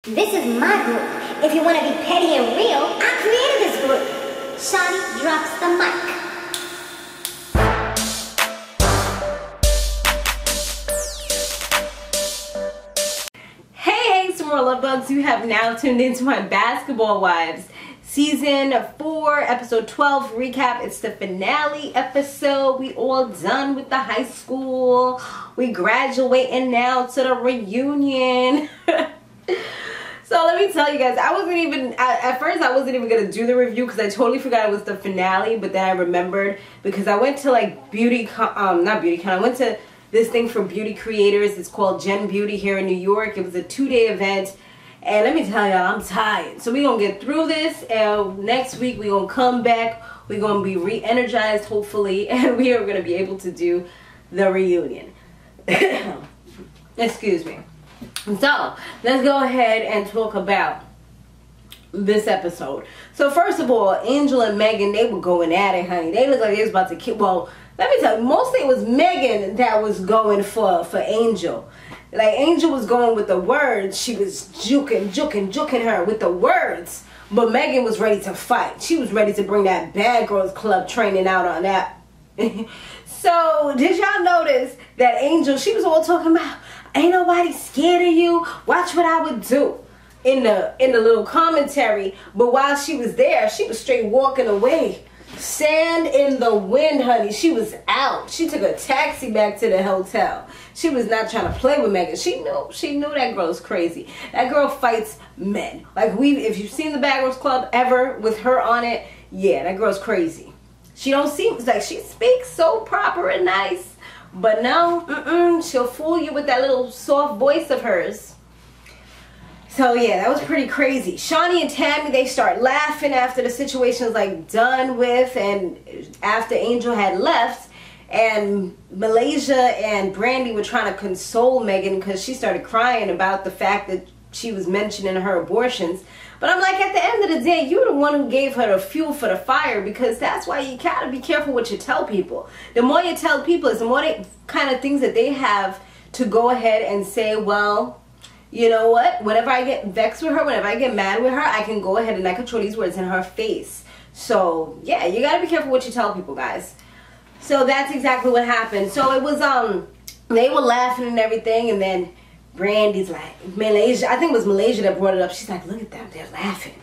This is my group. If you want to be petty and real, I created this group. Shauni drops the mic. Hey, Samore Love Bugs, you have now tuned into my Basketball Wives Season 4, Episode 12 recap. It's the finale episode. We all done with the high school. We graduating now to the reunion. So let me tell you guys, I wasn't even, at first I wasn't even going to do the review because I totally forgot it was the finale, but then I remembered because I went to like I went to this thing for beauty creators. It's called Gen Beauty here in New York. It was a 2-day event, and let me tell y'all, I'm tired. So we're going to get through this, and next week we're going to come back. We're going to be re-energized, hopefully, and we are going to be able to do the reunion. Excuse me. So, let's go ahead and talk about this episode. So, first of all, Angel and Mehgan, they were going at it, honey. They looked like they was about to kill. Well, let me tell you, mostly it was Mehgan that was going for Angel. Like, Angel was going with the words. She was juking her with the words. But Mehgan was ready to fight. She was ready to bring that Bad Girls Club training out on that. So, did y'all notice that Angel, she was all talking about, ain't nobody scared of you. Watch what I would do in the little commentary. But while she was there, she was straight walking away. Sand in the wind, honey. She was out. She took a taxi back to the hotel. She was not trying to play with Meghan. She knew that girl's crazy. That girl fights men. Like if you've seen the Bad Girls Club ever with her on it, yeah, that girl's crazy. She don't seem like she speaks so proper and nice. But no, she'll fool you with that little soft voice of hers. So yeah, that was pretty crazy. Shaunie and Tami, they start laughing after the situation is like done with, and after Angel had left, and Malaysia and Brandi were trying to console Meghan because she started crying about the fact that she was mentioning her abortions. But I'm like, at the end of the day, you're the one who gave her the fuel for the fire, because that's why you gotta be careful what you tell people. The more you tell people, is the more kind of things that they have to go ahead and say, well, you know what? Whenever I get vexed with her, whenever I get mad with her, I can go ahead and I can throw these words in her face. So, yeah, you gotta be careful what you tell people, guys. So that's exactly what happened. So it was, they were laughing and everything, and then Brandi's like, Malaysia, I think it was Malaysia that brought it up. She's like, look at them, they're laughing.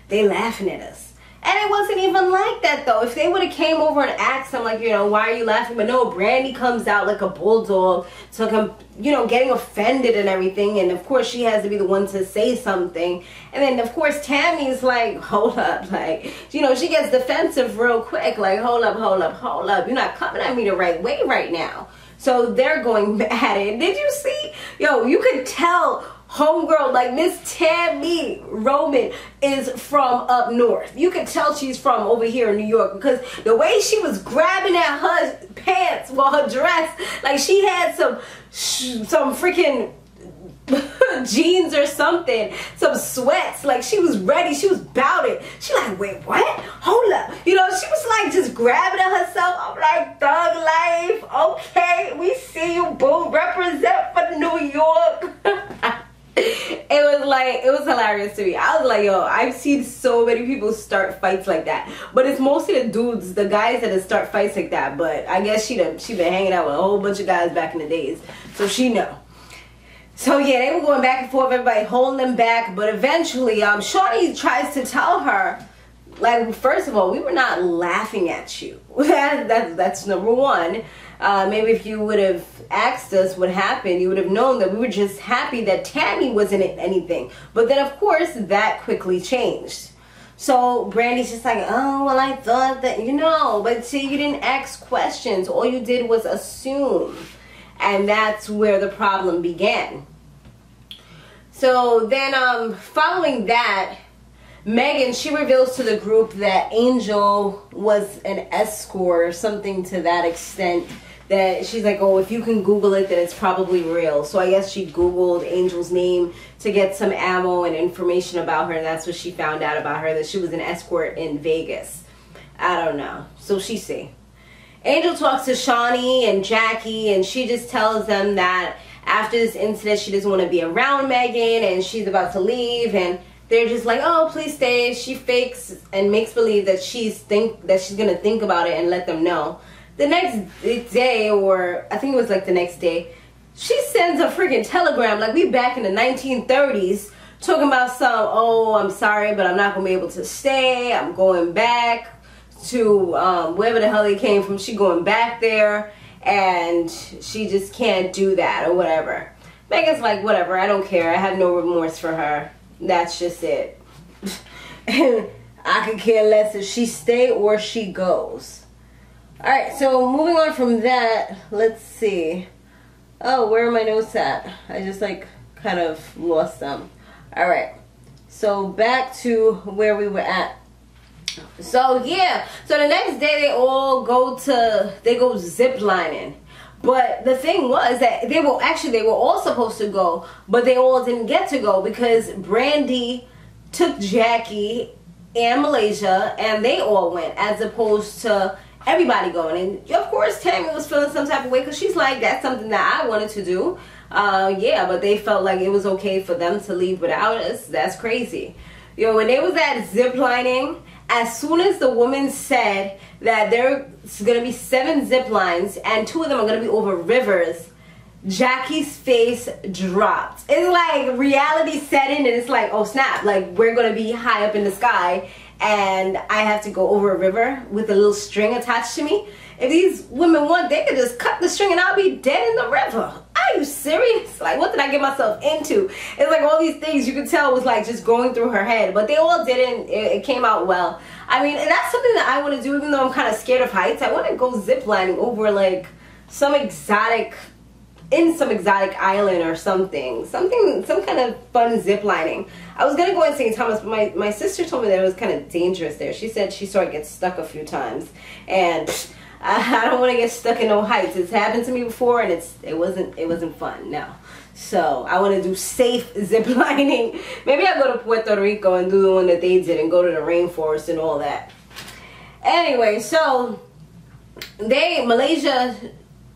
They're laughing at us. And it wasn't even like that, though. If they would have came over and asked them, like, you know, why are you laughing? But no, Brandi comes out like a bulldog, so you know, getting offended and everything. And of course, she has to be the one to say something. And then, of course, Tami's like, hold up. Like, you know, she gets defensive real quick. Like, hold up. You're not coming at me the right way right now. So they're going at it. Did you see? Yo, you could tell homegirl, like Miss Tami Roman, is from up north. You could tell she's from over here in New York, because the way she was grabbing at her pants, well, her dress, like she had some freaking jeans or something, some sweats, like she was ready, she was about it. She like, wait, what? Hold up. You know, she was like just grabbing at herself. I'm like, thug life, okay, we see you, boo, represent for New York. It was hilarious to me. I was like, yo, I've seen so many people start fights like that, but it's mostly the dudes, the guys that start fights like that. But I guess she been hanging out with a whole bunch of guys back in the days, so she know. So yeah, they were going back and forth, everybody holding them back. But eventually, Shauni tries to tell her, like, first of all, we were not laughing at you. That's number one. Maybe if you would have asked us what happened, you would have known that we were just happy that Tami wasn't in anything. But then, of course, that quickly changed. So Brandi's just like, oh, well, I thought that, you know, but see, you didn't ask questions. All you did was assume. And that's where the problem began. So then, following that, Meghan, she reveals to the group that Angel was an escort or something to that extent. That she's like, oh, if you can Google it, then it's probably real. So I guess she Googled Angel's name to get some ammo and information about her. And that's what she found out about her, that she was an escort in Vegas. I don't know. So she see. Angel talks to Shaunie and Jackie, and she just tells them that after this incident, she doesn't want to be around Meghan, and she's about to leave, and they're just like, oh, please stay. She fakes and makes believe that she's gonna think about it and let them know. The next day, or I think it was like the next day, she sends a freaking telegram like we back in the 1930s, talking about oh, I'm sorry, but I'm not gonna be able to stay. I'm going back to wherever the hell they came from. She going back there, and she just can't do that or whatever. Meghan's like, whatever, I don't care. I have no remorse for her. That's just it. And I could care less if she stay or she goes. Alright, so moving on from that, let's see. Oh, where are my notes at? I just like kind of lost them. Alright, so back to where we were at. So yeah, so the next day they all go zip lining. But the thing was that they were all supposed to go, but they all didn't get to go because Brandi took Jackie and Malaysia, and they all went, as opposed to everybody going. And of course Tami was feeling some type of way because she's like, that's something that I wanted to do. Yeah, but they felt like it was okay for them to leave without us. That's crazy. Yo, when they was at zip lining, as soon as the woman said that there's going to be 7 zip lines and 2 of them are going to be over rivers, Jackie's face dropped. It's like reality set in, and it's like, oh snap, like we're going to be high up in the sky and I have to go over a river with a little string attached to me. If these women want, they could just cut the string and I'll be dead in the river. Are you serious? Like, what did I get myself into? It's like all these things you could tell was like just going through her head, but they all didn't. It came out well. I mean, and that's something that I want to do, even though I'm kind of scared of heights. I want to go ziplining over like some exotic island or something. Some kind of fun ziplining. I was gonna go in St. Thomas, but my sister told me that it was kind of dangerous there. She said she saw it get stuck a few times, and I don't want to get stuck in no heights. It's happened to me before, and it wasn't fun. No. So I want to do safe zip lining. Maybe I'll go to Puerto Rico and do the one that they did and go to the rainforest and all that. Anyway, so Malaysia,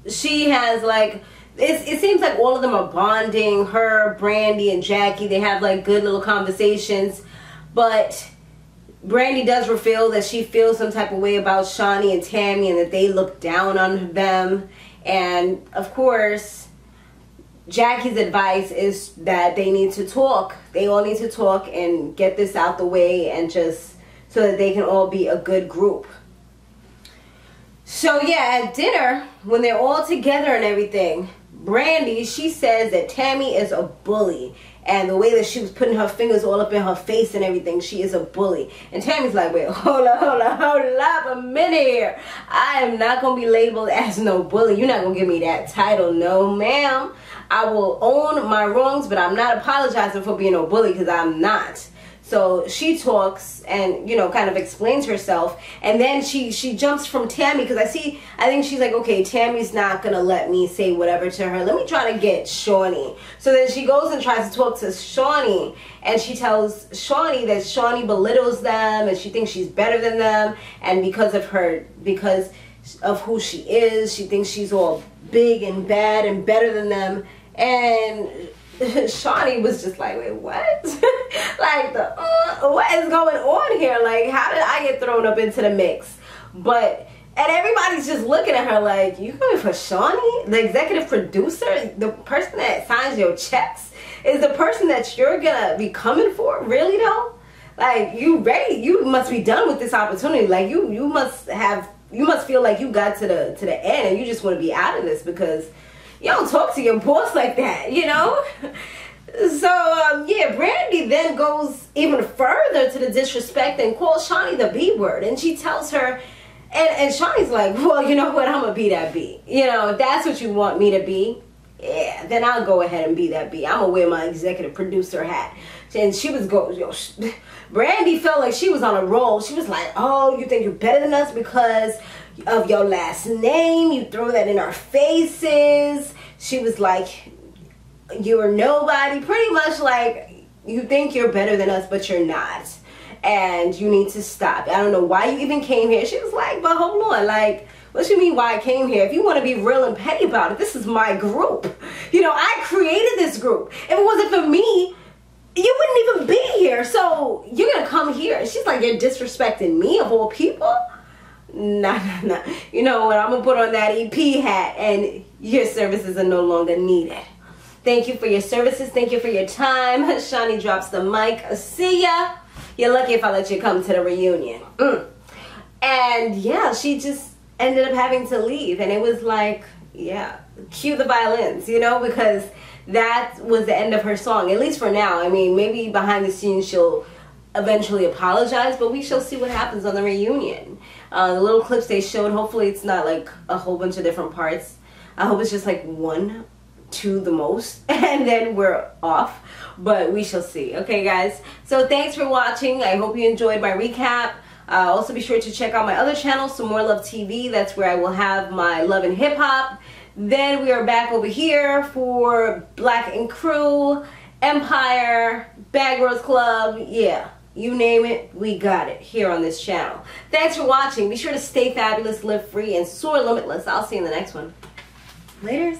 she has like, it seems like all of them are bonding. Her, Brandi, and Jackie, they have like good little conversations. But Brandi does reveal that she feels some type of way about Shaunie and Tami, and that they look down on them. And of course, Jackie's advice is that they need to talk. They all need to talk and get this out the way, and just so that they can all be a good group. So yeah, at dinner, when they're all together and everything, Brandi, she says that Tami is a bully. And the way that she was putting her fingers all up in her face and everything, she is a bully. And Tammy's like, wait, hold up a minute here. I am not going to be labeled as no bully. You're not going to give me that title. No, ma'am. I will own my wrongs, but I'm not apologizing for being a bully, because I'm not. So she talks and, you know, kind of explains herself. And then she jumps from Tami, because I think she's like, okay, Tammy's not going to let me say whatever to her. Let me try to get Shauni. So then she goes and tries to talk to Shauni. And she tells Shauni that Shauni belittles them and she thinks she's better than them. And because of who she is, she thinks she's all big and bad and better than them. And Shauni was just like, wait, what? Like, what is going on here? Like, how did I get thrown up into the mix? And everybody's just looking at her like, you coming for Shauni? The executive producer? The person that signs your checks is the person that you're gonna be coming for? Really though? Like, you ready? You must be done with this opportunity. Like, you must feel like you got to the end and you just want to be out of this, because you don't talk to your boss like that, you know? So, yeah, Brandi then goes even further to the disrespect and calls Shauni the B word. And she tells her, and Shaunie's like, well, you know what? I'm going to be that B. You know, if that's what you want me to be, yeah, then I'll go ahead and be that B. I'm going to wear my executive producer hat. And she was Brandi felt like she was on a roll. She was like, oh, you think you're better than us because of your last name? You throw that in our faces. She was like, you're nobody. Pretty much like, you think you're better than us, but you're not. And you need to stop. I don't know why you even came here. She was like, but hold on. Like, what you mean why I came here? If you want to be real and petty about it, this is my group. You know, I created this group. If it wasn't for me, you wouldn't even be here. So you're gonna come here. And she's like, you're disrespecting me of all people? Nah. You know what? I'm gonna put on that EP hat, and your services are no longer needed. Thank you for your services. Thank you for your time. Shauni drops the mic. See ya. You're lucky if I let you come to the reunion. And yeah, she just ended up having to leave. And it was like, yeah, cue the violins, you know, because that was the end of her song, at least for now. I mean, maybe behind the scenes she'll eventually apologize, but we shall see what happens on the reunion. The little clips they showed, hopefully it's not like a whole bunch of different parts. I hope it's just like 1, 2 the most, and then we're off, but we shall see. Okay guys, so thanks for watching. I hope you enjoyed my recap. Also be sure to check out my other channel, Samore Love TV. That's where I will have my love and hip hop. Then we are back over here for Black and Crew, Empire, Bad Girls Club. Yeah, you name it, we got it here on this channel. Thanks for watching. Be sure to stay fabulous, live free, and soar limitless. I'll see you in the next one. Laters.